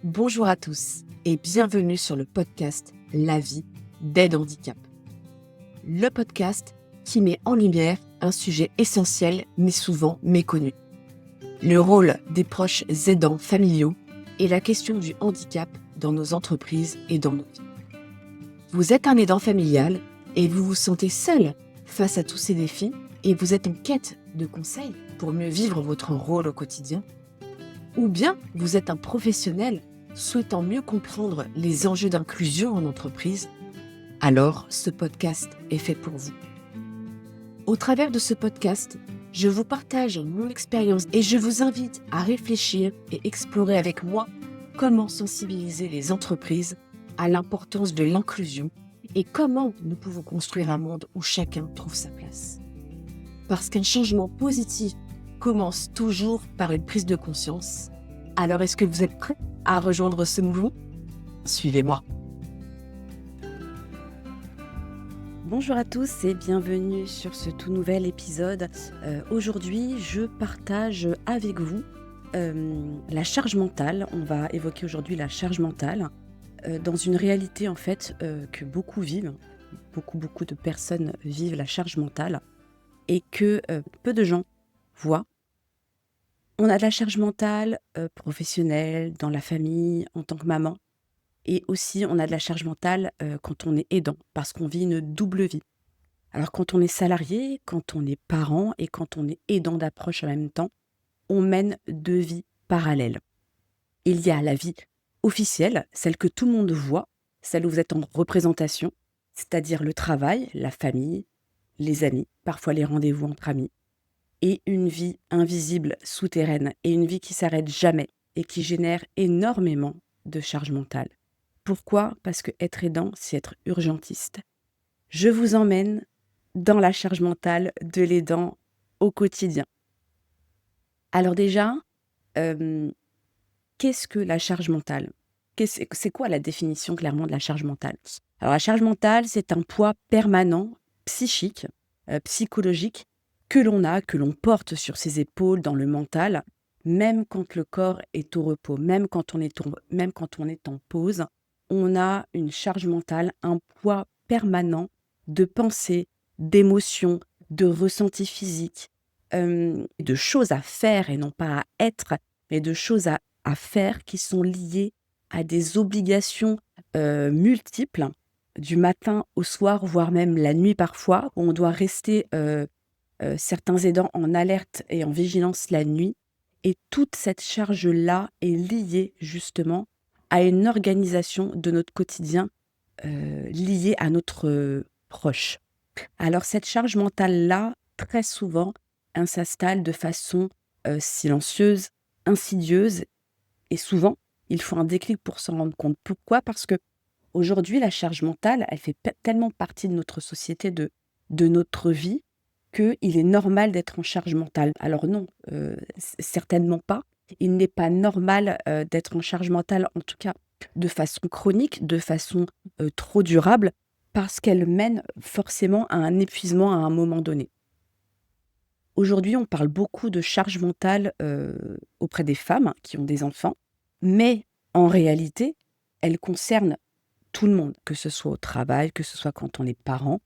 Bonjour à tous et bienvenue sur le podcast La vie d'aide handicap. Le podcast qui met en lumière un sujet essentiel mais souvent méconnu. Le rôle des proches aidants familiaux et la question du handicap dans nos entreprises et dans nos vies. Vous êtes un aidant familial et vous vous sentez seul face à tous ces défis et vous êtes en quête de conseils pour mieux vivre votre rôle au quotidien. Ou bien vous êtes un professionnel souhaitant mieux comprendre les enjeux d'inclusion en entreprise, alors ce podcast est fait pour vous. Au travers de ce podcast, je vous partage mon expérience et je vous invite à réfléchir et explorer avec moi comment sensibiliser les entreprises à l'importance de l'inclusion et comment nous pouvons construire un monde où chacun trouve sa place. Parce qu'un changement positif commence toujours par une prise de conscience. Alors est-ce que vous êtes prêts à rejoindre ce mouvement ? Suivez-moi. Bonjour à tous et bienvenue sur ce tout nouvel épisode. Aujourd'hui, je partage avec vous la charge mentale. On va évoquer aujourd'hui la charge mentale dans une réalité en fait que beaucoup vivent. Beaucoup de personnes vivent la charge mentale et que peu de gens voient. On a de la charge mentale professionnelle, dans la famille, en tant que maman. Et aussi, on a de la charge mentale quand on est aidant, parce qu'on vit une double vie. Alors, quand on est salarié, quand on est parent et quand on est aidant d'approche en même temps, on mène deux vies parallèles. Il y a la vie officielle, celle que tout le monde voit, celle où vous êtes en représentation, c'est-à-dire le travail, la famille, les amis, parfois les rendez-vous entre amis, et une vie invisible, souterraine, et une vie qui s'arrête jamais et qui génère énormément de charge mentale. Pourquoi ? Parce que être aidant, c'est être urgentiste. Je vous emmène dans la charge mentale de l'aidant au quotidien. Alors déjà, qu'est-ce que la charge mentale ? C'est quoi la définition clairement de la charge mentale ? Alors la charge mentale, c'est un poids permanent, psychique, psychologique, que l'on porte sur ses épaules dans le mental, même quand le corps est au repos, même quand on est en pause. On a une charge mentale, un poids permanent de pensées, d'émotions, de ressentis physiques, de choses à faire et non pas à être, mais de choses à faire qui sont liées à des obligations multiples, du matin au soir, voire même la nuit parfois, où on doit rester, certains aidants en alerte et en vigilance la nuit. Et toute cette charge-là est liée justement à une organisation de notre quotidien liée à notre proche. Alors cette charge mentale-là, très souvent, elle s'installe de façon silencieuse, insidieuse, et souvent, il faut un déclic pour s'en rendre compte. Pourquoi ? Parce que aujourd'hui, la charge mentale, elle fait tellement partie de notre société, de notre vie, qu'il est normal d'être en charge mentale. Alors non, certainement pas. Il n'est pas normal d'être en charge mentale, en tout cas de façon chronique, de façon trop durable, parce qu'elle mène forcément à un épuisement à un moment donné. Aujourd'hui, on parle beaucoup de charge mentale auprès des femmes qui ont des enfants, mais en réalité, elle concerne tout le monde, que ce soit au travail, que ce soit quand on est parent,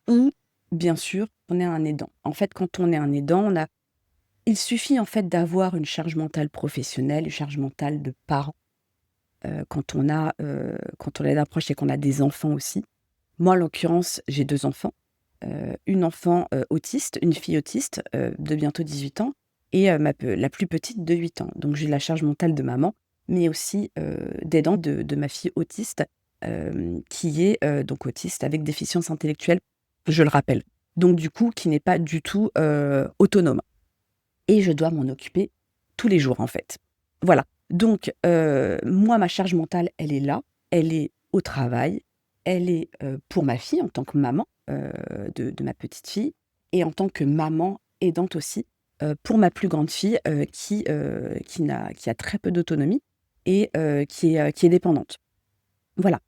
ou bien sûr, on est un aidant. En fait, quand on est un aidant, il suffit en fait d'avoir une charge mentale professionnelle, une charge mentale de parent, quand on est d'approche et qu'on a des enfants aussi. Moi, en l'occurrence, j'ai 2 enfants, une enfant autiste, une fille autiste de bientôt 18 ans et la plus petite de 8 ans. Donc j'ai la charge mentale de maman, mais aussi d'aidant de ma fille autiste, qui est donc autiste avec déficience intellectuelle, je le rappelle. Donc du coup, qui n'est pas du tout autonome. Et je dois m'en occuper tous les jours, en fait. Voilà. Donc moi, ma charge mentale, elle est là. Elle est au travail. Elle est pour ma fille, en tant que maman de ma petite fille. Et en tant que maman aidante aussi, pour ma plus grande fille, qui a très peu d'autonomie et qui est dépendante. Voilà.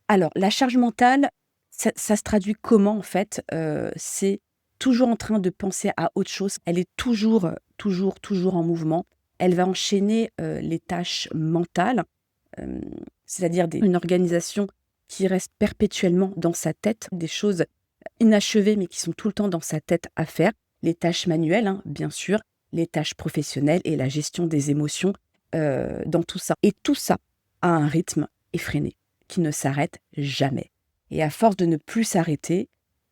Alors, la charge mentale, ça se traduit comment en fait ? C'est toujours en train de penser à autre chose. Elle est toujours en mouvement. elle va enchaîner les tâches mentales, c'est-à-dire une organisation qui reste perpétuellement dans sa tête, des choses inachevées mais qui sont tout le temps dans sa tête à faire, les tâches manuelles, hein, bien sûr, les tâches professionnelles et la gestion des émotions dans tout ça. Et tout ça a un rythme effréné qui ne s'arrête jamais. Et à force de ne plus s'arrêter,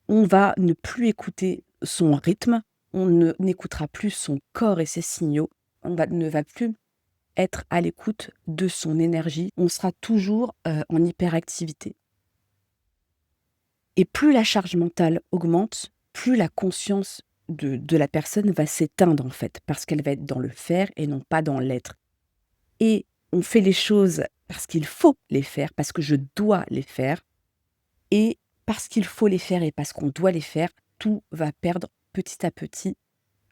on va ne plus écouter son rythme, n'écoutera plus son corps et ses signaux, ne va plus être à l'écoute de son énergie, on sera toujours en hyperactivité. Et plus la charge mentale augmente, plus la conscience de la personne va s'éteindre en fait, parce qu'elle va être dans le faire et non pas dans l'être. Et on fait les choses parce qu'il faut les faire, parce que je dois les faire, et parce qu'il faut les faire et parce qu'on doit les faire, tout va perdre petit à petit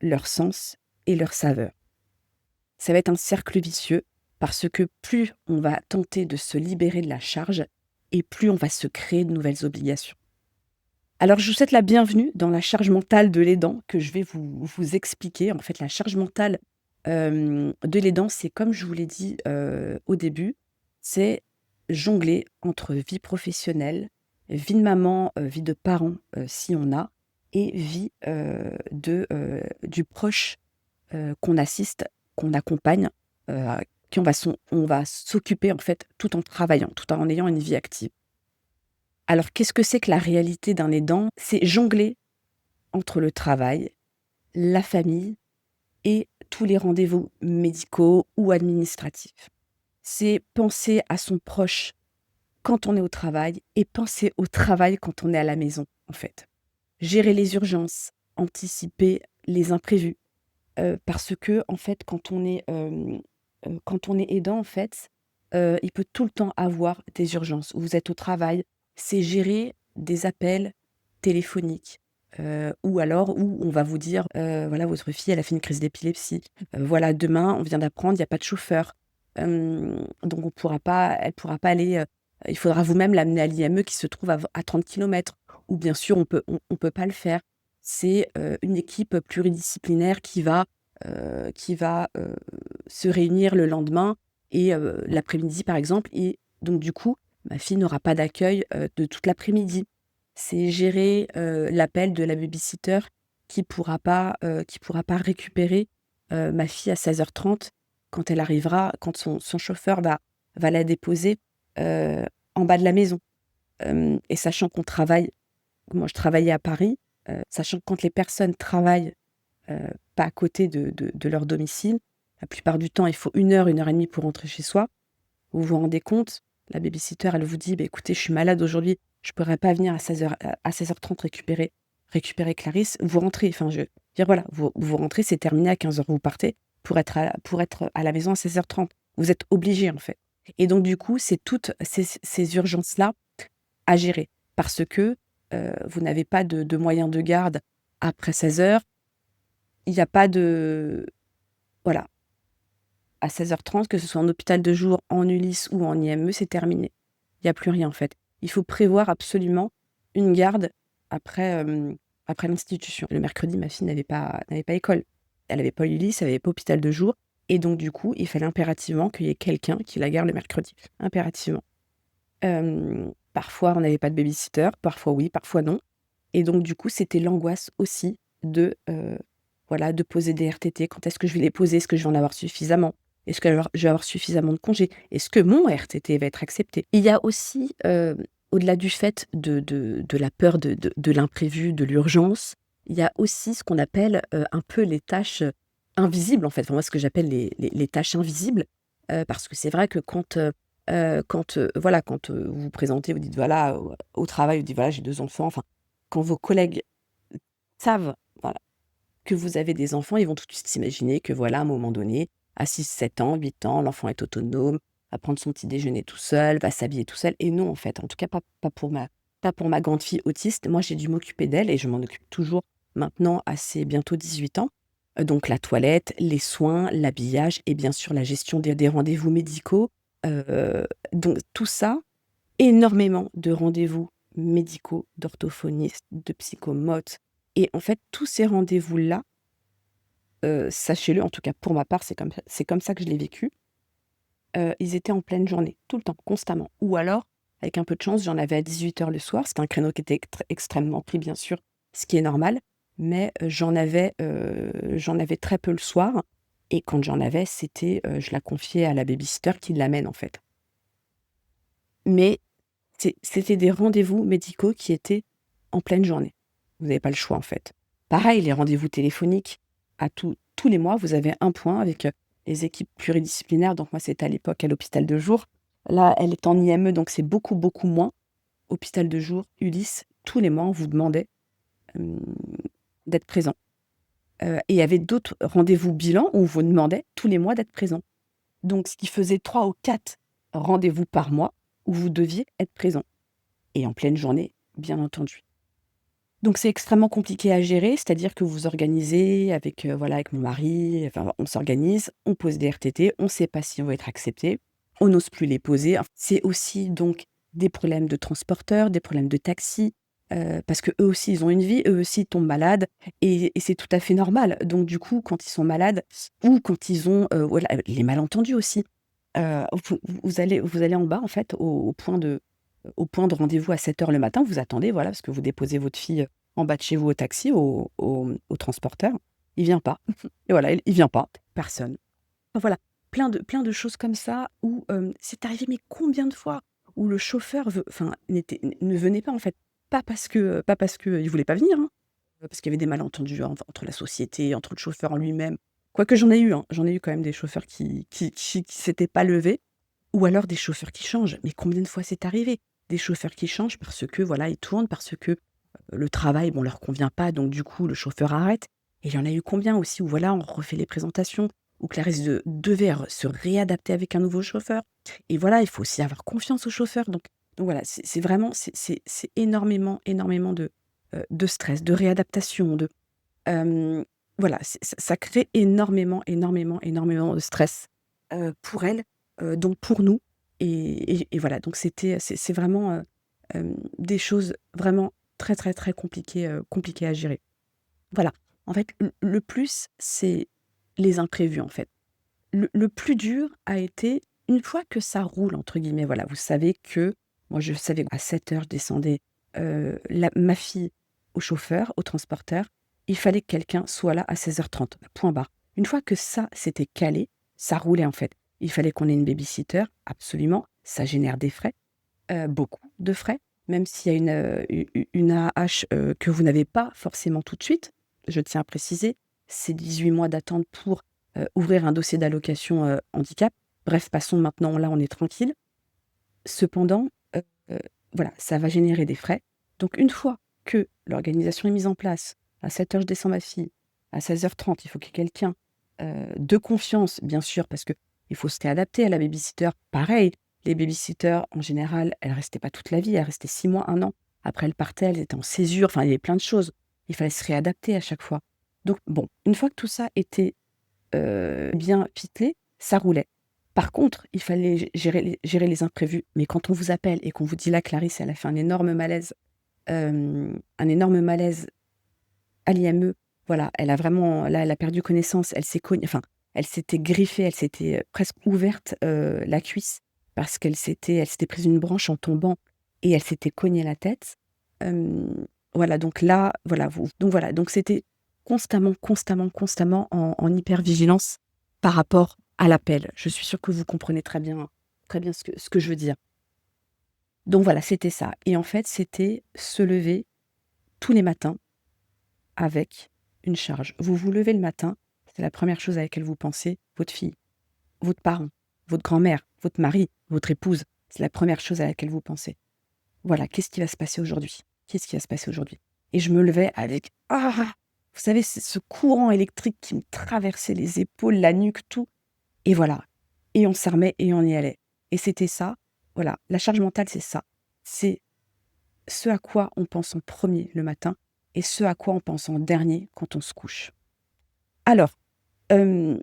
leur sens et leur saveur. Ça va être un cercle vicieux parce que plus on va tenter de se libérer de la charge et plus on va se créer de nouvelles obligations. Alors je vous souhaite la bienvenue dans la charge mentale de l'aidant que je vais vous expliquer. En fait, la charge mentale de l'aidant, c'est comme je vous l'ai dit au début, c'est jongler entre vie professionnelle, vie de maman, vie de parent si on a, et vie du proche qu'on assiste, qu'on accompagne, à qui on va s'occuper en fait tout en travaillant, tout en ayant une vie active. Alors qu'est-ce que c'est que la réalité d'un aidant? C'est jongler entre le travail, la famille et tous les rendez-vous médicaux ou administratifs. C'est penser à son proche quand on est au travail et penser au travail quand on est à la maison, en fait. Gérer les urgences, anticiper les imprévus, parce que en fait, quand on est aidant, en fait, il peut tout le temps avoir des urgences. Vous êtes au travail, c'est gérer des appels téléphoniques, ou alors où on va vous dire, voilà, votre fille, elle a fait une crise d'épilepsie. Voilà, demain, on vient d'apprendre, il y a pas de chauffeur. Donc elle pourra pas aller, il faudra vous-même l'amener à l'IME qui se trouve à 30 kilomètres. Ou bien sûr, on peut pas le faire. C'est, une équipe pluridisciplinaire qui va, se réunir le lendemain et l'après-midi, par exemple, et donc du coup, ma fille n'aura pas d'accueil, de toute l'après-midi. C'est gérer, l'appel de la baby-sitter qui pourra pas récupérer, ma fille à 16h30 quand elle arrivera, quand son chauffeur va la déposer, en bas de la maison. Et sachant qu'on travaille, moi je travaillais à Paris, sachant que quand les personnes travaillent pas à côté de leur domicile. La plupart du temps, il faut 1 heure et demie pour rentrer chez soi. Vous vous rendez compte? La baby-sitter, elle vous dit: «Beh, écoutez, je suis malade aujourd'hui, je pourrais pas venir à 16h30 récupérer Clarisse». Vous rentrez, enfin, je veux dire, voilà, vous rentrez, c'est terminé à 15h, vous partez pour être à la maison à 16h30. Vous êtes obligé en fait. Et donc du coup, c'est toutes ces urgences-là à gérer parce que, vous n'avez pas de moyens de garde après 16h. Il y a pas de voilà, à 16h30, que ce soit en hôpital de jour, en Ulysse ou en IME, c'est terminé. Il y a plus rien en fait. Il faut prévoir absolument une garde après, après l'institution. Le mercredi, ma fille n'avait pas école. Elle avait pas Ulysse, elle avait pas hôpital de jour et donc du coup, il fallait impérativement qu'il y ait quelqu'un qui la garde le mercredi, impérativement. Parfois, on n'avait pas de baby-sitter, parfois oui, parfois non et donc du coup, c'était l'angoisse aussi de, voilà, de poser des RTT. Quand est-ce que je vais les poser? Est-ce que je vais en avoir suffisamment? Est-ce que je vais avoir suffisamment de congés? Est-ce que mon RTT va être accepté? Il y a aussi, au-delà du fait de la peur de l'imprévu, de l'urgence, il y a aussi ce qu'on appelle, un peu les tâches, invisibles, en fait. Enfin, moi, ce que j'appelle les tâches invisibles, parce que c'est vrai que voilà, quand, vous vous présentez, vous dites: «Voilà», au travail, vous dites: «Voilà, j'ai 2 enfants», enfin, quand vos collègues savent, voilà, que vous avez des enfants, ils vont tout de suite s'imaginer que voilà, à un moment donné, à 6, 7 ans, 8 ans, l'enfant est autonome, va prendre son petit déjeuner tout seul, va s'habiller tout seul et non, en fait, en tout cas pas pour ma grande fille autiste. Moi, j'ai dû m'occuper d'elle et je m'en occupe toujours maintenant à ses bientôt 18 ans. Donc la toilette, les soins, l'habillage et bien sûr la gestion des rendez-vous médicaux. Donc tout ça, énormément de rendez-vous médicaux, d'orthophonistes, de psychomotes et en fait tous ces rendez-vous-là sachez-le, en tout cas pour ma part, c'est comme ça que je l'ai vécu. Ils étaient en pleine journée, tout le temps, constamment. Ou alors, avec un peu de chance, j'en avais à 18h le soir. C'était un créneau qui était extrêmement pris, bien sûr, ce qui est normal. Mais j'en avais très peu le soir. Et quand j'en avais, je la confiais à la baby-sitter qui l'amène, en fait. Mais c'était des rendez-vous médicaux qui étaient en pleine journée. Vous n'avez pas le choix, en fait. Pareil, les rendez-vous téléphoniques, tous les mois, vous avez un point avec les équipes pluridisciplinaires. Donc moi, c'était à l'époque à l'hôpital de jour. Là, elle est en IME, donc c'est beaucoup, beaucoup moins. Hôpital de jour, Ulysse, tous les mois, on vous demandait d'être présent. Et il y avait d'autres rendez-vous bilan où on vous demandait tous les mois d'être présent. Donc, ce qui faisait 3 ou 4 rendez-vous par mois où vous deviez être présent. Et en pleine journée, bien entendu. Donc, c'est extrêmement compliqué à gérer, c'est-à-dire que vous organisez avec, avec mon mari, enfin, on s'organise, on pose des RTT, on ne sait pas si on va être accepté, on n'ose plus les poser. C'est aussi donc des problèmes de transporteurs, des problèmes de taxi, parce qu'eux aussi, ils ont une vie, eux aussi, ils tombent malades et c'est tout à fait normal. Donc du coup, quand ils sont malades ou quand ils ont, les malentendus aussi, vous allez en bas, en fait, au point de rendez-vous à 7h le matin, vous attendez, voilà, parce que vous déposez votre fille en bas de chez vous au taxi, au transporteur. Il vient pas. Et voilà, il vient pas. Personne. Enfin, voilà, plein de choses comme ça où c'est arrivé, mais combien de fois où le chauffeur ne venait pas en fait. Pas parce que il voulait pas venir, hein, parce qu'il y avait des malentendus entre la société, entre le chauffeur en lui-même. Quoique j'en ai eu, hein, j'en ai eu quand même des chauffeurs qui s'étaient pas levés. Ou alors des chauffeurs qui changent. Mais combien de fois c'est arrivé? Des chauffeurs qui changent parce que, voilà, ils tournent, parce que, le travail, bon, leur convient pas, donc du coup, le chauffeur arrête. Et il y en a eu combien aussi où, voilà, on refait les présentations, où Clarisse devait se réadapter avec un nouveau chauffeur. Et voilà, il faut aussi avoir confiance au chauffeur. Donc voilà, c'est vraiment c'est énormément, énormément de stress, de réadaptation, hem, voilà, ça crée énormément, énormément, énormément de stress, pour elle, donc pour nous et voilà, donc c'est vraiment, des choses vraiment très, très, très compliquées à gérer. Voilà, en fait, le plus, c'est les imprévus, en fait. Le plus dur a été une fois que ça «roule» entre guillemets, voilà, vous savez que moi je savais qu'à 7h je descendais, la ma fille au chauffeur, au transporteur, il fallait que quelqu'un soit là à 16h30, point barre. Une fois que ça, c'était calé, ça roulait en fait. Il fallait qu'on ait une baby-sitter, absolument, ça génère des frais, beaucoup de frais, même s'il y a une AAH, que vous n'avez pas forcément tout de suite, je tiens à préciser, c'est 18 mois d'attente pour ouvrir un dossier d'allocation, handicap. Bref, passons maintenant, là, on est tranquille. Cependant, heu, voilà, ça va générer des frais. Donc une fois que l'organisation est mise en place, à 7h je descends ma fille, à 16h30 il faut qu'il y ait quelqu'un, de confiance, bien sûr, parce qu'il faut se réadapter à la baby-sitter. Pareil, les baby-sitters, en général, elles restaient pas toute la vie, elles restaient 6 mois, 1 an. Après elles partaient, elles étaient en césure, enfin, il y avait plein de choses. Il fallait se réadapter à chaque fois. Donc bon, une fois que tout ça était bien ficelé, ça roulait. Par contre, il fallait gérer les imprévus. Mais quand on vous appelle et qu'on vous dit: «Là, Clarisse, elle a fait un énorme malaise à l'IME, voilà, elle a vraiment là, elle a perdu connaissance, elle s'est cognée enfin, elle s'était griffée, elle s'était, presque ouverte, la cuisse parce elle s'était prise une branche en tombant et elle s'était cognée la tête». Voilà, donc là, voilà, donc c'était constamment, constamment, constamment en hypervigilance par rapport à l'appel. Je suis sûre que vous comprenez très bien ce que je veux dire. Donc voilà, c'était ça et en fait, c'était se lever tous les matins avec une charge. Vous vous levez le matin, c'est la première chose à laquelle vous pensez, votre fille, votre parent, votre grand-mère, votre mari, votre épouse. C'est la première chose à laquelle vous pensez. Voilà, qu'est-ce qui va se passer aujourd'hui? Qu'est-ce qui va se passer aujourd'hui? Et je me levais avec, vous savez, c'est ce courant électrique qui me traversait les épaules, la nuque, tout et voilà. Et on s'armait et on y allait. Et c'était ça, voilà, la charge mentale, c'est ça. C'est ce à quoi on pense en premier le matin et ce à quoi on pense en dernier quand on se couche. Alors, hem,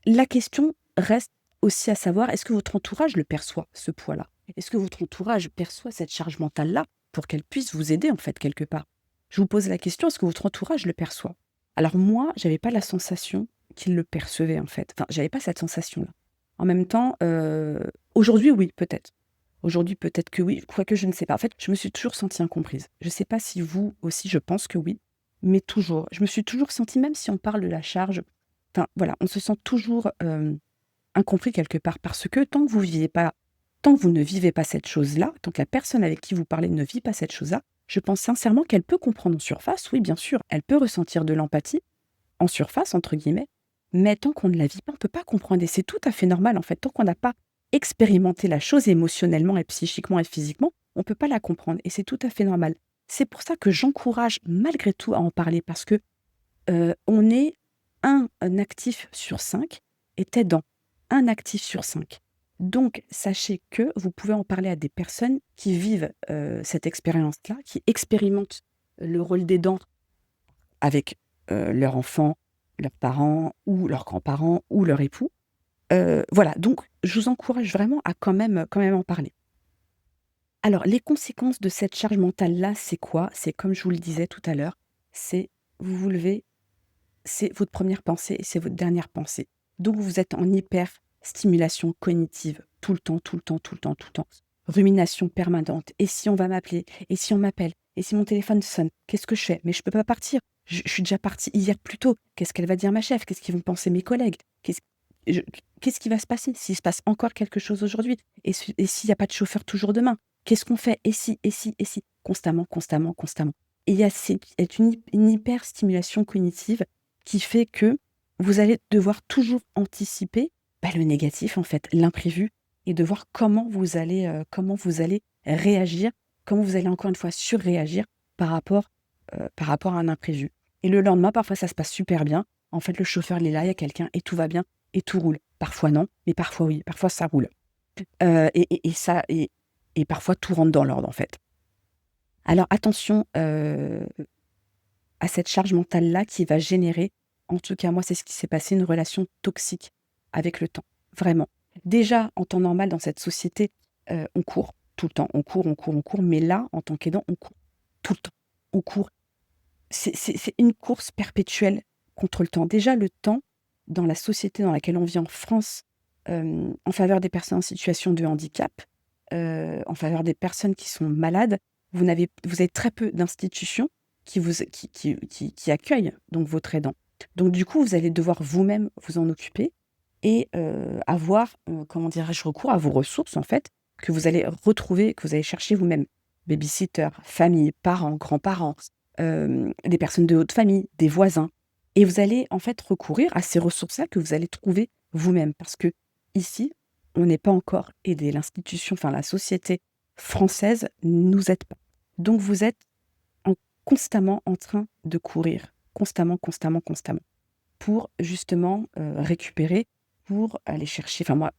la question reste aussi à savoir, est-ce que votre entourage le perçoit, ce poids-là? Est-ce que votre entourage perçoit cette charge mentale-là pour qu'elle puisse vous aider, en fait, quelque part? Je vous pose la question, est-ce que votre entourage le perçoit? Alors moi, j'avais pas la sensation qu'il le percevait, en fait. Enfin, j'avais pas cette sensation-là. En même temps, aujourd'hui, oui, peut-être. Aujourd'hui, peut-être que oui, quoique je ne sais pas. En fait, je me suis toujours sentie incomprise. Je ne sais pas si vous aussi, je pense que oui, mais toujours. Je me suis toujours sentie, même si on parle de la charge, enfin voilà, on se sent toujours incompris quelque part parce que tant que vous ne vivez pas cette chose-là, tant que la personne avec qui vous parlez ne vit pas cette chose-là, je pense sincèrement qu'elle peut comprendre en surface, oui, bien sûr, elle peut ressentir de l'empathie, en surface, entre guillemets, mais tant qu'on ne la vit pas, on ne peut pas comprendre. Et c'est tout à fait normal, en fait. Tant qu'on n'a pas expérimenté la chose émotionnellement et psychiquement et physiquement, on ne peut pas la comprendre. Et c'est tout à fait normal. C'est pour ça que j'encourage malgré tout à en parler, parce que on est un actif sur 5 est aidant. Un actif sur 5. Donc, sachez que vous pouvez en parler à des personnes qui vivent cette expérience-là, qui expérimentent le rôle d'aidant avec leur enfant, leurs parents ou leurs grands-parents ou leur époux. Voilà, donc je vous encourage vraiment à quand même en parler. Alors, les conséquences de cette charge mentale-là, c'est quoi? C'est comme je vous le disais tout à l'heure, c'est vous vous levez, c'est votre première pensée et c'est votre dernière pensée. Donc vous êtes en hyper stimulation cognitive tout le temps, tout le temps, tout le temps, tout le temps. Rumination permanente. Et si on va m'appeler? Et si on m'appelle? Et si mon téléphone sonne? Qu'est-ce que je fais? Mais je peux pas partir. Je suis déjà partie hier plus tôt. Qu'est-ce qu'elle va dire ma chef? Qu'est-ce qu'ils vont penser mes collègues? Qu'est-ce je- qu'est-ce qui va se passer s'il se passe encore quelque chose aujourd'hui? Et s'il n'y a pas de chauffeur toujours demain? Qu'est-ce qu'on fait? Et si, et si, et si? Constamment, constamment, constamment. Et il y a une hyper stimulation cognitive qui fait que vous allez devoir toujours anticiper le négatif, en fait, l'imprévu, et de voir comment vous allez réagir, comment vous allez encore une fois surréagir par rapport à un imprévu. Et le lendemain, parfois, ça se passe super bien. En fait, le chauffeur, il est là, il y a quelqu'un, et tout va bien, et tout roule. Parfois non, mais parfois oui, parfois ça roule. Et parfois tout rentre dans l'ordre, en fait. Alors attention à cette charge mentale-là qui va générer, en tout cas moi c'est ce qui s'est passé, une relation toxique avec le temps, vraiment. Déjà, en temps normal dans cette société, on court tout le temps, on court, on court, on court, mais là, en tant qu'aidant, on court tout le temps, on court. C'est une course perpétuelle contre le temps. Déjà, le temps, dans la société dans laquelle on vit en France, en faveur des personnes en situation de handicap, en faveur des personnes qui sont malades, vous avez très peu d'institutions qui accueillent donc votre aidant. Donc du coup, vous allez devoir vous-même vous en occuper et avoir, comment dirais-je, recours à vos ressources en fait, que vous allez retrouver, que vous allez chercher vous-même. Baby-sitter, famille, parents, grands-parents, des personnes de haute famille, des voisins. Et vous allez en fait recourir à ces ressources-là que vous allez trouver vous-même. Parce que ici, on n'est pas encore aidé. L'institution, enfin la société française nous aide pas. Donc vous êtes constamment en train de courir, constamment, constamment, constamment, pour justement récupérer, pour aller chercher. Enfin moi,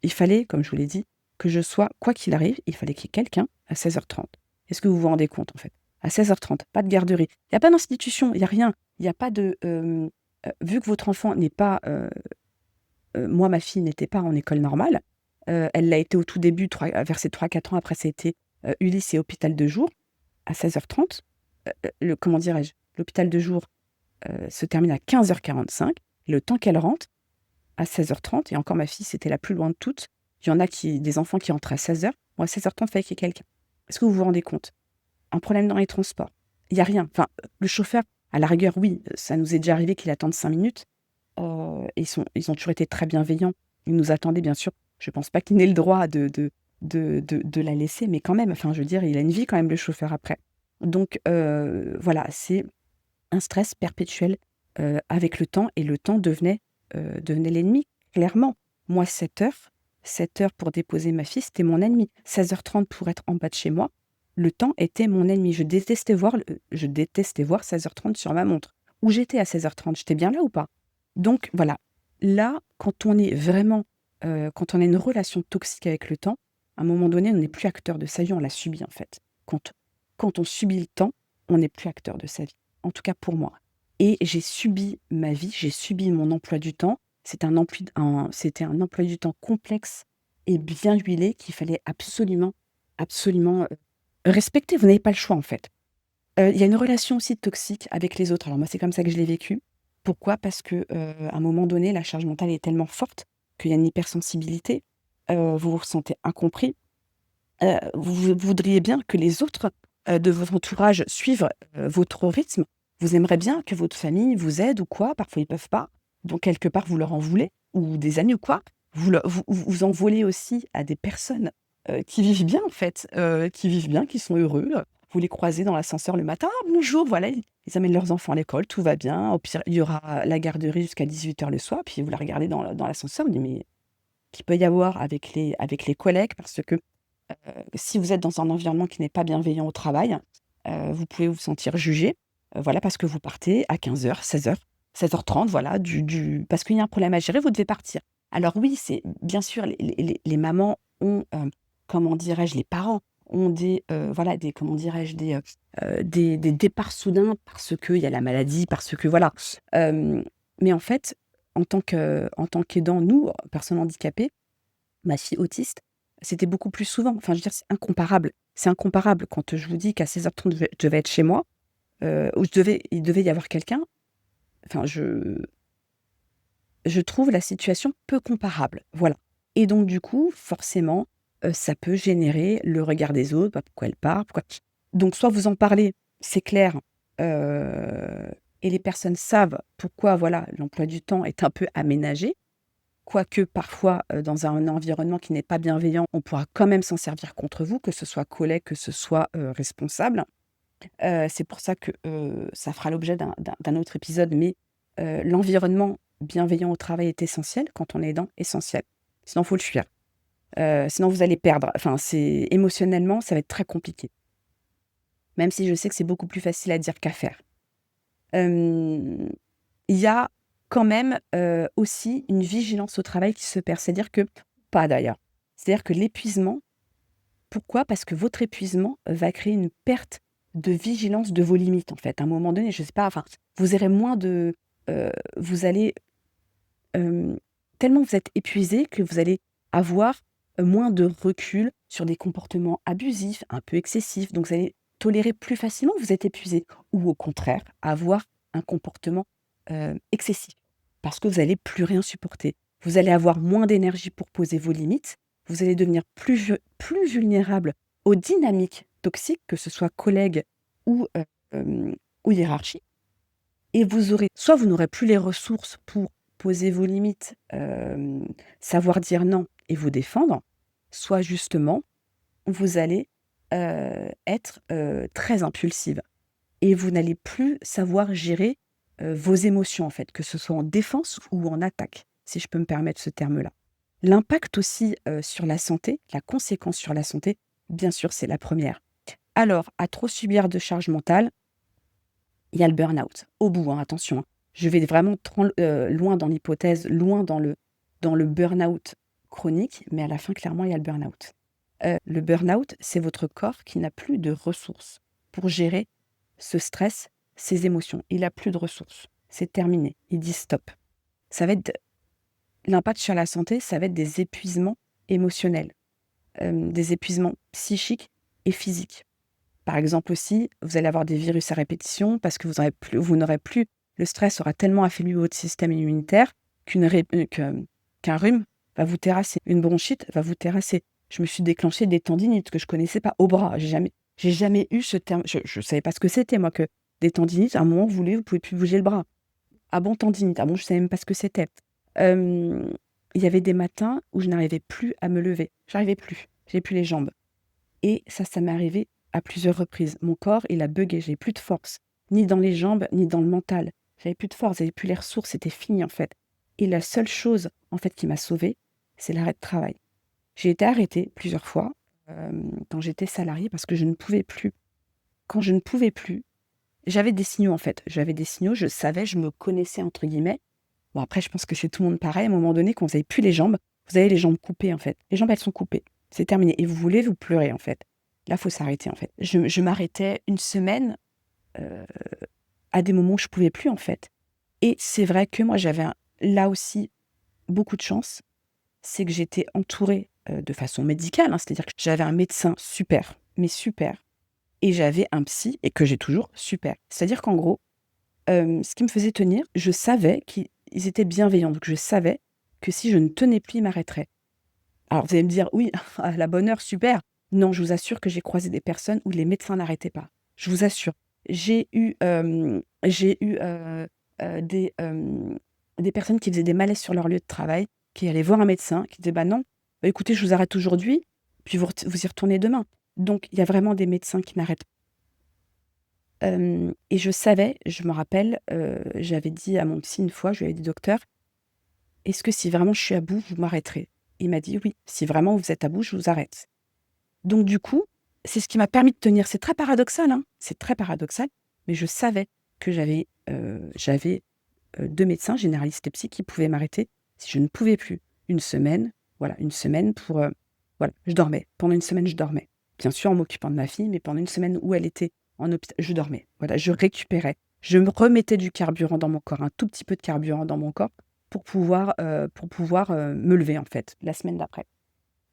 il fallait, comme je vous l'ai dit, que je sois, quoi qu'il arrive, il fallait qu'il y ait quelqu'un à 16h30. Est-ce que vous vous rendez compte en fait? À 16h30, pas de garderie. Il n'y a pas d'institution, il n'y a rien. Il n'y a pas de... vu que votre enfant n'est pas... moi, ma fille n'était pas en école normale. Elle l'a été au tout début, vers ses 3-4 ans. Après, ça a été Ulysse et hôpital de jour. À 16h30, comment dirais-je, l'hôpital de jour se termine à 15h45. Le temps qu'elle rentre, à 16h30, et encore ma fille, c'était la plus loin de toutes. Il y en a des enfants qui rentrent à 16h. Moi, à 16h30, il fallait qu'il y ait quelqu'un. Est-ce que vous vous rendez compte? Un problème dans les transports. Il n'y a rien. Enfin, le chauffeur, à la rigueur, oui, ça nous est déjà arrivé qu'il attende 5 minutes. Ils ont toujours été très bienveillants. Ils nous attendaient, bien sûr. Je ne pense pas qu'il n'ait le droit de la laisser, mais quand même, enfin, je veux dire, il a une vie quand même, le chauffeur, après. Donc, voilà, c'est un stress perpétuel avec le temps, et le temps devenait l'ennemi, clairement. Moi, 7 heures pour déposer ma fille, c'était mon ennemi. 16h30 pour être en bas de chez moi, le temps était mon ennemi. Je détestais voir 16h30 sur ma montre. Où j'étais à 16h30? J'étais bien là ou pas? Donc voilà, là, quand on est vraiment, quand on a une relation toxique avec le temps, à un moment donné, on n'est plus acteur de sa vie, on l'a subi en fait. Quand on subit le temps, on n'est plus acteur de sa vie. En tout cas pour moi. Et j'ai subi ma vie, j'ai subi mon emploi du temps. C'était un emploi du temps complexe et bien huilé qu'il fallait absolument, absolument respecter. Vous n'avez pas le choix en fait. Il y a une relation aussi toxique avec les autres. Alors moi, c'est comme ça que je l'ai vécu. Pourquoi? Parce que, à un moment donné, la charge mentale est tellement forte qu'il y a une hypersensibilité, vous vous ressentez incompris, vous voudriez bien que les autres, de votre entourage suivent, votre rythme. Vous aimeriez bien que votre famille vous aide ou quoi, parfois ils peuvent pas, donc quelque part vous leur en voulez ou des amis ou quoi. Vous en voulez aussi à des personnes, qui vivent bien en fait, qui vivent bien, qui sont heureux, vous les croisez dans l'ascenseur le matin: «Ah bonjour», voilà, ils amènent leurs enfants à l'école, tout va bien. Au pire, il y aura la garderie jusqu'à 18h le soir, puis vous la regardez dans l'ascenseur, vous dites: «Mais qu'il peut y avoir avec les collègues?» parce que si vous êtes dans un environnement qui n'est pas bienveillant au travail, vous pouvez vous sentir jugé, voilà, parce que vous partez à 15h, 16h, 16h30, voilà, du parce qu'il y a un problème à gérer, vous devez partir. Alors oui, c'est bien sûr, les mamans ont, comment dirais-je, les parents ont des, voilà, des comment dirais-je, des départs soudains parce qu'il y a la maladie, parce que voilà. Hem, mais en fait, en tant qu'aidant, nous, personnes handicapées, ma fille autiste, c'était beaucoup plus souvent. Enfin, je veux dire, c'est incomparable. C'est incomparable quand je vous dis qu'à 16h30, je devais être chez moi, où il devait y avoir quelqu'un. Enfin, je trouve la situation peu comparable, voilà. Et donc du coup, forcément, ça peut générer le regard des autres. Bah, pourquoi elle part? Pourquoi donc soit vous en parlez, c'est clair, et les personnes savent pourquoi, voilà, l'emploi du temps est un peu aménagé. Quoique parfois, dans un environnement qui n'est pas bienveillant, on pourra quand même s'en servir contre vous, que ce soit collègue, que ce soit, responsable. C'est pour ça que, ça fera l'objet d'un autre épisode, mais l'environnement bienveillant au travail est essentiel quand on est aidant, essentiel. Sinon, il faut le fuir. Sinon vous allez perdre. Enfin, c'est émotionnellement, ça va être très compliqué. Même si je sais que c'est beaucoup plus facile à dire qu'à faire. Hem, il y a quand même, aussi une vigilance au travail qui se perd. C'est-à-dire que pas d'ailleurs. C'est-à-dire que l'épuisement, pourquoi? Parce que votre épuisement va créer une perte de vigilance de vos limites, en fait. À un moment donné, je sais pas, enfin, vous aurez moins de, vous allez, hem, tellement vous êtes épuisé que vous allez avoir, moins de recul sur des comportements abusifs, un peu excessifs. Donc vous allez tolérer plus facilement, vous êtes épuisé. Ou au contraire, avoir un comportement, excessif. Parce que vous allez plus rien supporter. Vous allez avoir moins d'énergie pour poser vos limites. Vous allez devenir plus vulnérable aux dynamiques toxiques, que ce soit collègues ou, ou hiérarchie. Et vous aurez soit vous n'aurez plus les ressources pour poser vos limites, savoir dire non et vous défendre, soit justement, vous allez, être, très impulsive et vous n'allez plus savoir gérer, vos émotions, en fait, que ce soit en défense ou en attaque, si je peux me permettre ce terme-là. L'impact aussi, sur la santé, la conséquence sur la santé, bien sûr, c'est la première. Alors, à trop subir de charge mentale, il y a le burn-out. Au bout, hein, attention, hein. Je vais vraiment loin dans l'hypothèse, loin dans le burn-out chronique, mais à la fin, clairement, il y a le burn-out. Le burn-out, c'est votre corps qui n'a plus de ressources pour gérer ce stress, ces émotions. Il a plus de ressources. C'est terminé. Il dit stop. Ça va être l'impact sur la santé, ça va être des épuisements émotionnels, des épuisements psychiques et physiques. Par exemple aussi, vous allez avoir des virus à répétition parce que vous n'aurez plus le stress aura tellement affaibli votre système immunitaire qu'un rhume va vous terrasser, une bronchite va vous terrasser. Je me suis déclenché des tendinites que je connaissais pas au bras. J'ai jamais eu ce terme. Je savais pas ce que c'était moi que des tendinites. À un moment, vous pouvez plus bouger le bras. Ah bon, tendinite? Ah bon, je savais même pas ce que c'était. Hem, il y avait des matins où je n'arrivais plus à me lever. J'arrivais plus. J'avais plus les jambes. Et ça m'est arrivé à plusieurs reprises. Mon corps, il a buggé, j'avais plus de force, ni dans les jambes, ni dans le mental. J'avais plus de force, j'avais plus les ressources, c'était fini en fait. Et la seule chose en fait qui m'a sauvée, c'est l'arrêt de travail. J'ai été arrêtée plusieurs fois, quand j'étais salariée parce que je ne pouvais plus. Quand je ne pouvais plus, j'avais des signaux en fait. J'avais des signaux, je savais, je me «connaissais» entre guillemets. Bon après je pense que c'est tout le monde pareil, à un moment donné quand vous avez plus les jambes, vous avez les jambes coupées en fait. Les jambes elles sont coupées, c'est terminé et vous pleurez en fait. Là, faut s'arrêter en fait. Je m'arrêtais une semaine, heu, à des moments où je pouvais plus en fait et c'est vrai que moi j'avais là aussi beaucoup de chance, c'est que j'étais entourée, de façon médicale, hein, c'est-à-dire que j'avais un médecin super, mais super, et j'avais un psy, et que j'ai toujours, super. C'est-à-dire qu'en gros, ce qui me faisait tenir, je savais qu'ils étaient bienveillants, donc je savais que si je ne tenais plus, ils m'arrêteraient. Alors vous allez me dire: «Oui, à la bonne heure, super». Non, je vous assure que j'ai croisé des personnes où les médecins n'arrêtaient pas. Je vous assure. J'ai eu des personnes qui faisaient des malaises sur leur lieu de travail, qui allaient voir un médecin, qui disaient: «Bah non, bah écoutez, je vous arrête aujourd'hui, puis vous y retournez demain». Donc il y a vraiment des médecins qui n'arrêtent pas. Et je savais, je me rappelle, j'avais dit à mon psy une fois, je lui avais dit: «Docteur, est-ce que si vraiment je suis à bout, vous m'arrêterez?» Il m'a dit: «Oui, si vraiment vous êtes à bout, je vous arrête». Donc du coup, c'est ce qui m'a permis de tenir. C'est très paradoxal, hein, c'est très paradoxal, mais je savais que j'avais 2 médecins, généralistes et psy, qui pouvaient m'arrêter si je ne pouvais plus. Une semaine, voilà, une semaine pour, voilà, je dormais. Pendant une semaine, je dormais. Bien sûr, en m'occupant de ma fille, mais pendant une semaine où elle était en hôpital, je dormais. Voilà, je récupérais. Je me remettais du carburant dans mon corps, un tout petit peu de carburant dans mon corps pour pouvoir me lever, en fait, la semaine d'après.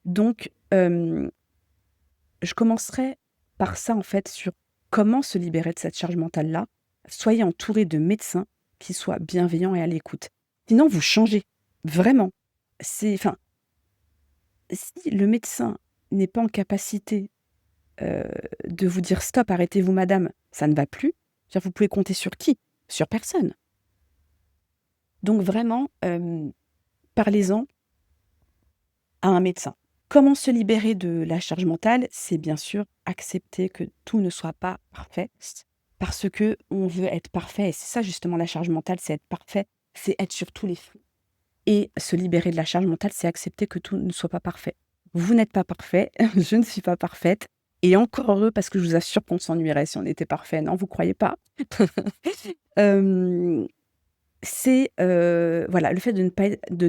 Donc, je commencerai par ça, en fait, sur comment se libérer de cette charge mentale-là. Soyez entouré de médecins qui soient bienveillants et à l'écoute. Sinon, vous changez. Vraiment. Enfin, si le médecin n'est pas en capacité de vous dire: «Stop, arrêtez-vous madame, ça ne va plus», je veux dire, vous pouvez compter sur qui? Sur personne. Donc vraiment, parlez-en à un médecin. Comment se libérer de la charge mentale? C'est bien sûr accepter que tout ne soit pas parfait, parce que on veut être parfait et c'est ça justement la charge mentale, c'est être parfait, c'est être sur tous les fronts. Et se libérer de la charge mentale, c'est accepter que tout ne soit pas parfait. Vous n'êtes pas parfait, je ne suis pas parfaite et encore heureux parce que je vous assure qu'on s'ennuierait si on était parfait, non, vous croyez pas? Hem, voilà, le fait de ne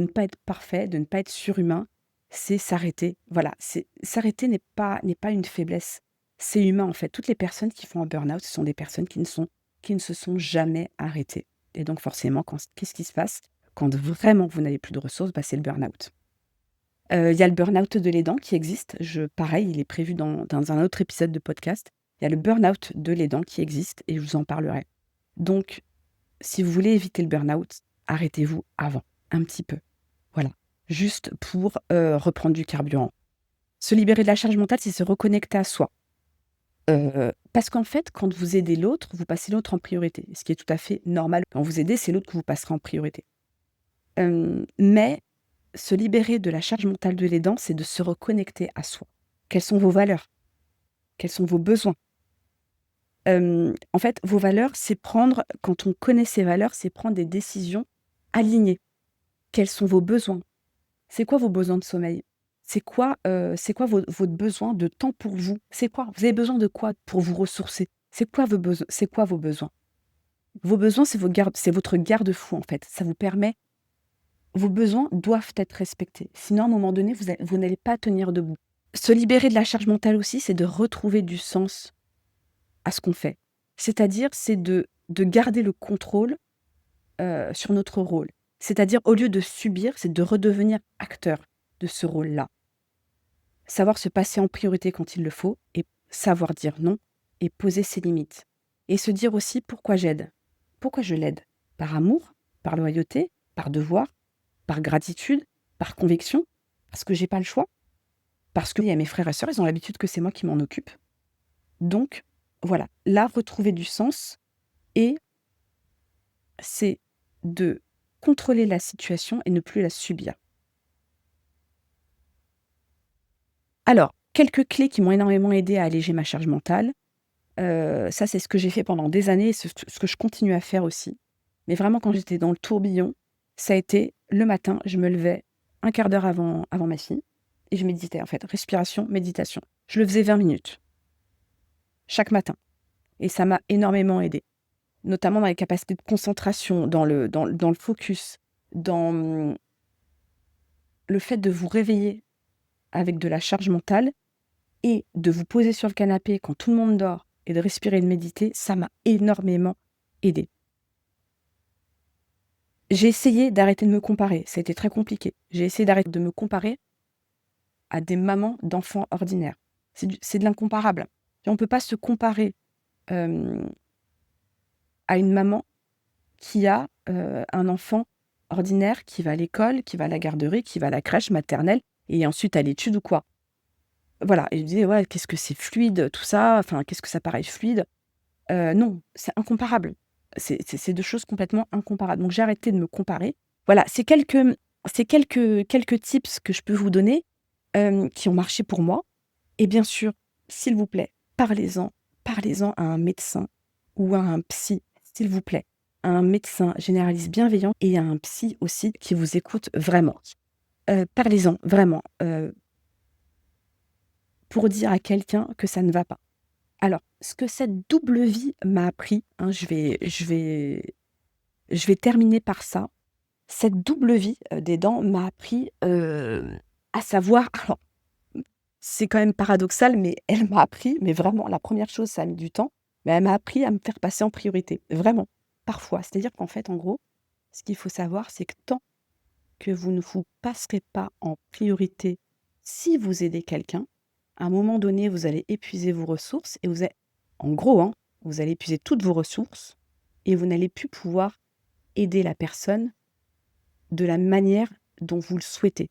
pas être parfait, de ne pas être surhumain, c'est s'arrêter. Voilà, c'est s'arrêter n'est pas une faiblesse. C'est humain, en fait. Toutes les personnes qui font un burn-out, ce sont des personnes qui ne se sont jamais arrêtées et donc forcément, qu'est-ce qui se passe? Quand vraiment vous n'avez plus de ressources, bah, c'est le burn-out. Il y a le burn-out de l'aidant qui existe. Pareil, il est prévu dans un autre épisode de podcast. Il y a le burn-out de l'aidant qui existe et je vous en parlerai. Donc si vous voulez éviter le burn-out, arrêtez-vous avant, un petit peu. Voilà, juste pour, reprendre du carburant. Se libérer de la charge mentale, c'est se reconnecter à soi. Parce qu'en fait, quand vous aidez l'autre, vous passez l'autre en priorité, ce qui est tout à fait normal. Quand vous aidez, c'est l'autre que vous passerez en priorité. Mais se libérer de la charge mentale de l'aidant, c'est de se reconnecter à soi. Quelles sont vos valeurs? Quels sont vos besoins? En fait, vos valeurs, c'est prendre quand on connaît ses valeurs, c'est prendre des décisions alignées. Quels sont vos besoins? C'est quoi vos besoins de sommeil? C'est quoi votre besoin de temps pour vous? C'est quoi? Vous avez besoin de quoi pour vous ressourcer? C'est quoi vos besoins? Vos besoins, c'est votre garde-fou, en fait. Ça vous permet vos besoins doivent être respectés. Sinon, à un moment donné, vous n'allez pas tenir debout. Se libérer de la charge mentale aussi, c'est de retrouver du sens à ce qu'on fait. C'est-à-dire, c'est de garder le contrôle, sur notre rôle. C'est-à-dire, au lieu de subir, c'est de redevenir acteur de ce rôle-là. Savoir se passer en priorité quand il le faut et savoir dire non et poser ses limites. Et se dire aussi: «Pourquoi j'aide? Pourquoi je l'aide? Par amour? Par loyauté? Par devoir? Par gratitude? Par conviction? Parce que j'ai pas le choix? Parce qu'il y a mes frères et sœurs, ils ont l'habitude que c'est moi qui m'en occupe?» Donc voilà, là, retrouver du sens et c'est de contrôler la situation et ne plus la subir. Alors, quelques clés qui m'ont énormément aidée à alléger ma charge mentale. Ça, c'est ce que j'ai fait pendant des années et ce que je continue à faire aussi. Mais vraiment, quand j'étais dans le tourbillon, ça a été le matin, je me levais un quart d'heure avant ma fille et je méditais, en fait. Respiration, méditation. Je le faisais 20 minutes chaque matin et ça m'a énormément aidée. Notamment dans les capacités de concentration, dans le focus, dans, le fait de vous réveiller avec de la charge mentale et de vous poser sur le canapé quand tout le monde dort et de respirer et de méditer, ça m'a énormément aidée. J'ai essayé d'arrêter de me comparer, ça a été très compliqué. J'ai essayé d'arrêter de me comparer à des mamans d'enfants ordinaires. C'est de l'incomparable. On ne peut pas se comparer à une maman qui a un enfant ordinaire, qui va à l'école, qui va à la garderie, qui va à la crèche maternelle et ensuite à l'étude ou quoi. Voilà, et je me disais: «Ouais, qu'est-ce que c'est fluide tout ça, enfin, qu'est-ce que ça paraît fluide?» Non, c'est incomparable. C'est 2 choses complètement incomparables. Donc j'ai arrêté de me comparer. Voilà, c'est quelques tips que je peux vous donner, qui ont marché pour moi et bien sûr, s'il vous plaît, parlez-en à un médecin ou à un psy, s'il vous plaît. À un médecin généraliste bienveillant et à un psy aussi qui vous écoute vraiment. Parlez-en vraiment, pour dire à quelqu'un que ça ne va pas. Alors, ce que cette double vie m'a appris, hein, je vais terminer par ça. Cette double vie, des dents m'a appris, à savoir alors, c'est quand même paradoxal, mais elle m'a appris, mais vraiment la première chose, ça a mis du temps, mais elle m'a appris à me faire passer en priorité, vraiment, parfois. C'est-à-dire qu'en fait, en gros, ce qu'il faut savoir, c'est que tant que vous ne vous passerez pas en priorité, si vous aidez quelqu'un, à un moment donné, vous allez épuiser vos ressources et en gros, hein, vous allez épuiser toutes vos ressources et vous n'allez plus pouvoir aider la personne de la manière dont vous le souhaitez.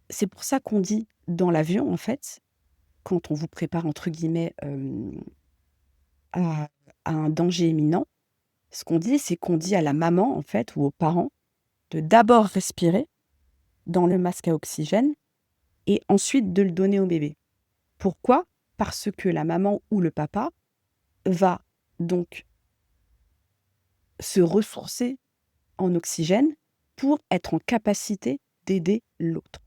C'est pour ça qu'on dit dans l'avion, en fait, quand on vous prépare, entre guillemets, à un danger imminent, ce qu'on dit, c'est qu'on dit à la maman, en fait, ou aux parents, de d'abord respirer dans le masque à oxygène et ensuite de le donner au bébé. Pourquoi? Parce que la maman ou le papa va donc se ressourcer en oxygène pour être en capacité d'aider l'autre.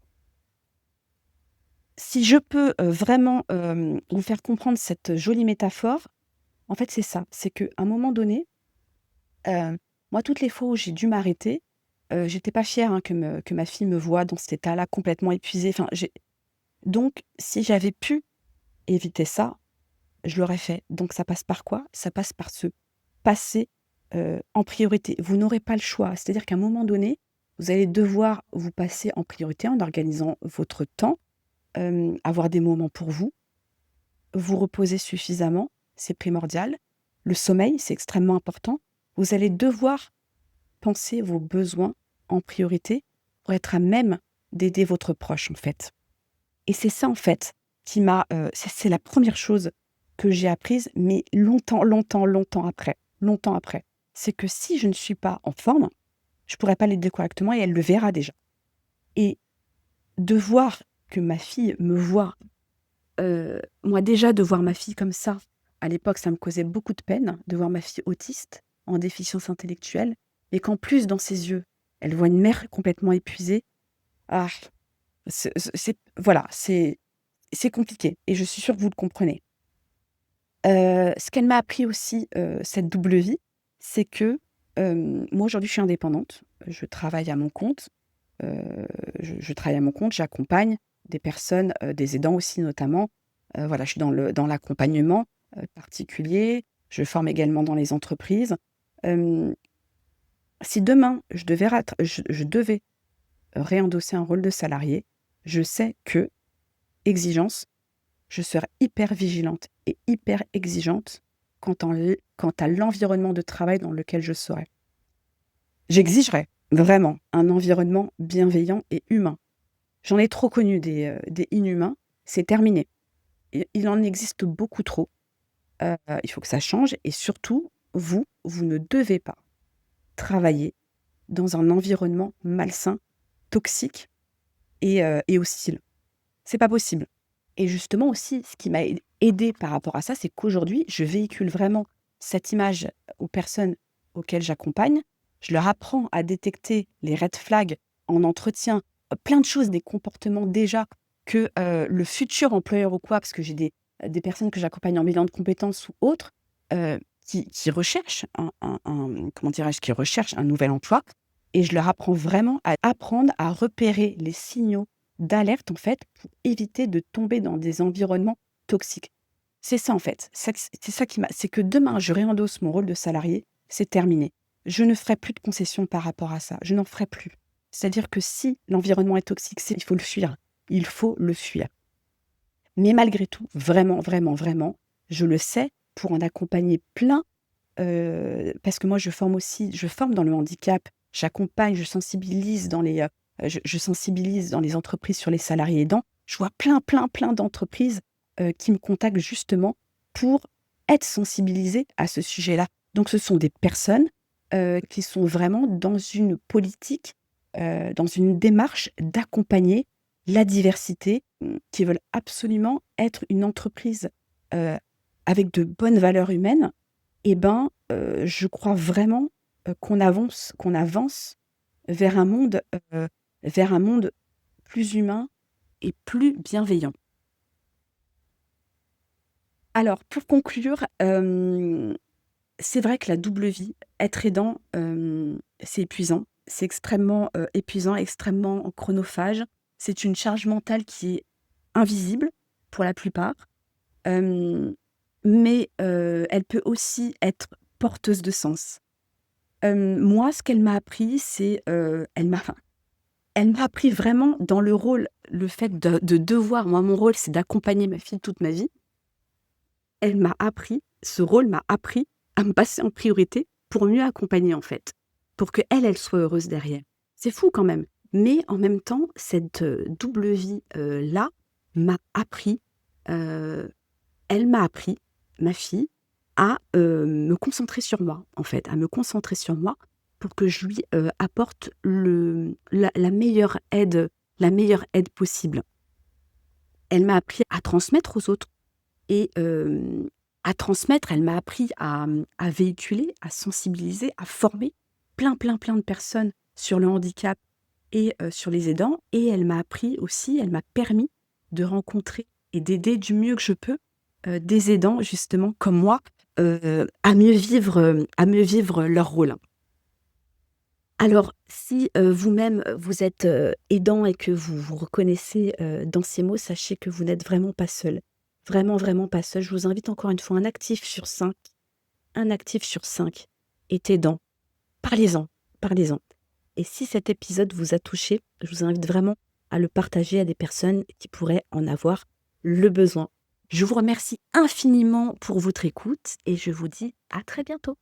Si je peux vraiment vous faire comprendre cette jolie métaphore, en fait, c'est ça. C'est qu'à un moment donné, moi, toutes les fois où j'ai dû m'arrêter, j'étais pas fière hein, que ma fille me voie dans cet état-là, complètement épuisée. Enfin, donc, si j'avais pu éviter ça, je l'aurais fait. Donc, ça passe par quoi? Ça passe par se passer en priorité. Vous n'aurez pas le choix. C'est-à-dire qu'à un moment donné, vous allez devoir vous passer en priorité en organisant votre temps, avoir des moments pour vous reposer suffisamment, c'est primordial. Le sommeil, c'est extrêmement important. Vous allez devoir penser vos besoins en priorité pour être à même d'aider votre proche, en fait. Et c'est ça, en fait, qui m'a, c'est la première chose que j'ai apprise, mais longtemps, longtemps, longtemps après. Longtemps après. C'est que si je ne suis pas en forme, je ne pourrais pas l'aider correctement et elle le verra déjà. Et de voir que ma fille me voit, moi déjà de voir ma fille comme ça, à l'époque, ça me causait beaucoup de peine de voir ma fille autiste, en déficience intellectuelle, et qu'en plus dans ses yeux, elle voit une mère complètement épuisée. Ah, voilà, c'est compliqué et je suis sûre que vous le comprenez. Ce qu'elle m'a appris aussi, cette double vie, c'est que, moi aujourd'hui je suis indépendante, je travaille à mon compte, je travaille à mon compte, j'accompagne des personnes, des aidants aussi notamment. Voilà, je suis dans l'accompagnement, particulier. Je forme également dans les entreprises. Hem, Si demain je devais réendosser un rôle de salarié, je sais que, exigence, je serai hyper vigilante et hyper exigeante quant à l'environnement de travail dans lequel je serai. J'exigerai vraiment un environnement bienveillant et humain. J'en ai trop connu des inhumains, c'est terminé. Il en existe beaucoup trop. Il faut que ça change et surtout, vous ne devez pas travailler dans un environnement malsain, toxique et hostile. C'est pas possible. Et justement aussi, ce qui m'a aidée par rapport à ça, c'est qu'aujourd'hui, je véhicule vraiment cette image aux personnes auxquelles j'accompagne. Je leur apprends à détecter les red flags en entretien, plein de choses, des comportements déjà que le futur employeur ou quoi, parce que j'ai des personnes que j'accompagne en bilan de compétences ou autres, qui recherchent comment dirais-je, qui recherchent un nouvel emploi. Et je leur apprends vraiment à apprendre à repérer les signaux d'alerte, en fait, pour éviter de tomber dans des environnements toxiques. C'est ça, en fait. C'est ça qui c'est que demain, je réendosse mon rôle de salarié, c'est terminé. Je ne ferai plus de concessions par rapport à ça. Je n'en ferai plus. C'est-à-dire que si l'environnement est toxique, il faut le fuir. Il faut le fuir. Mais malgré tout, vraiment, vraiment, vraiment, je le sais, pour en accompagner plein, parce que moi je forme dans le handicap, j'accompagne, je sensibilise dans les entreprises sur les salariés aidants. Je vois plein, plein, plein d'entreprises, qui me contactent justement pour être sensibilisées à ce sujet-là. Donc ce sont des personnes, qui sont vraiment dans une politique, dans une démarche d'accompagner la diversité, qui veulent absolument être une entreprise, heu, avec de bonnes valeurs humaines. Et ben, je crois vraiment, qu'on avance vers un monde, vers un monde plus humain et plus bienveillant. Alors pour conclure, c'est vrai que la double vie, être aidant, c'est épuisant. C'est extrêmement, épuisant, extrêmement chronophage. C'est une charge mentale qui est invisible pour la plupart, hem, mais elle peut aussi être porteuse de sens. Moi, ce qu'elle m'a appris, c'est, elle m'a appris vraiment dans le rôle, le fait de devoir, moi, mon rôle, c'est d'accompagner ma fille toute ma vie. Ce rôle m'a appris à me passer en priorité pour mieux accompagner, en fait, pour qu'elle, elle soit heureuse derrière. C'est fou quand même, mais en même temps, cette, double vie, là, m'a appris, heu, elle m'a appris, ma fille, à, me concentrer sur moi, en fait, à me concentrer sur moi pour que je lui, apporte la meilleure aide possible. Elle m'a appris à transmettre aux autres. Et à transmettre, elle m'a appris à véhiculer, à sensibiliser, à former plein, plein, plein de personnes sur le handicap et sur les aidants. Et elle m'a appris aussi, elle m'a permis de rencontrer et d'aider du mieux que je peux, des aidants justement comme moi, à mieux vivre leur rôle. Alors si, vous-même, vous êtes, aidant et que vous vous reconnaissez, dans ces mots, sachez que vous n'êtes vraiment pas seul. Vraiment, vraiment pas seul. Je vous invite encore une fois, un actif sur 5 est aidant. Parlez-en, parlez-en. Et si cet épisode vous a touché, je vous invite vraiment à le partager à des personnes qui pourraient en avoir le besoin. Je vous remercie infiniment pour votre écoute et je vous dis à très bientôt.